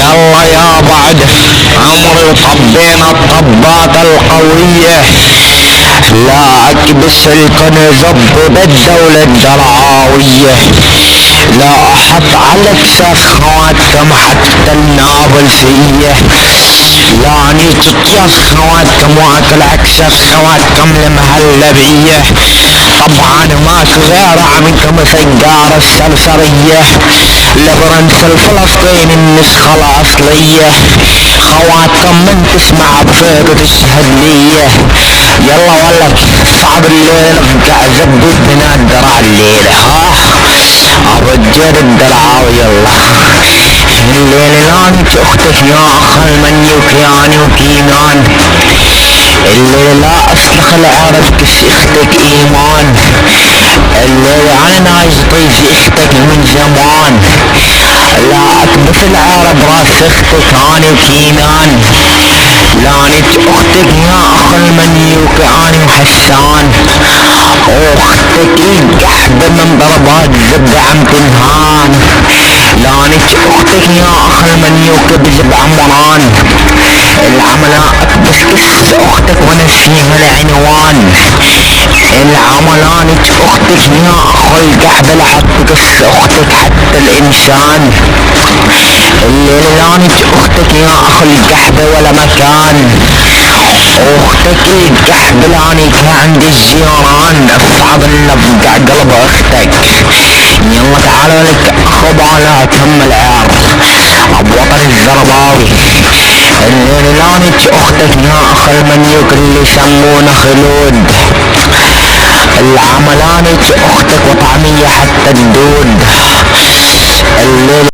يلا يا بعد عمري طبينا الطبات القوية، لا اكبس الكنز بالدولة الدرعاوية، لا احط على كسر خواتكم حتى النابلسية، لا نيتجاز خواتكم واكل عكسر خواتكم المهلبية، طبعا ماكو غير عنكم سيجارة السلسرية، البرنس الفلسطيني النسخة الاصلية، خواتكم من تسمع بصيت وتشهد ليه، يلا والله صعب الليل قاعد زبط بنا الدرع الليلة، الرجال الدرعاوي يلا الليل لانت اختك يا اخ المنيوكياني وكينان، الليل لا اصلخ العرب كس اختك ايمان، الليل انا نايز طيف اختك من زمان، لا اكبس العرب راس اختك اني وكينان، لانت اختك يا اخ المنيوكياني وحسان، واختك القحبة من ضربات زبدة عم تنهان، لانت اختك يا اخ المنيوك بجب عمران، العملاء بس كس اختك ونسيها العنوان، العملانك اختك يا اخ القحبة لحط قص اختك حتى الانسان، الليلانك اختك يا اخ القحبة ولا مكان، اختك القحبة لانك عند الجيران، اصعب النفقع قلب اختك، يلا تعالوا لك اخبالا تم العار ابوطن الزرباوي، الليلانك اختك يا اخ المنيوك اللي يسمونه خلود، العملانك اختك وطعمية حتى الدود، الليل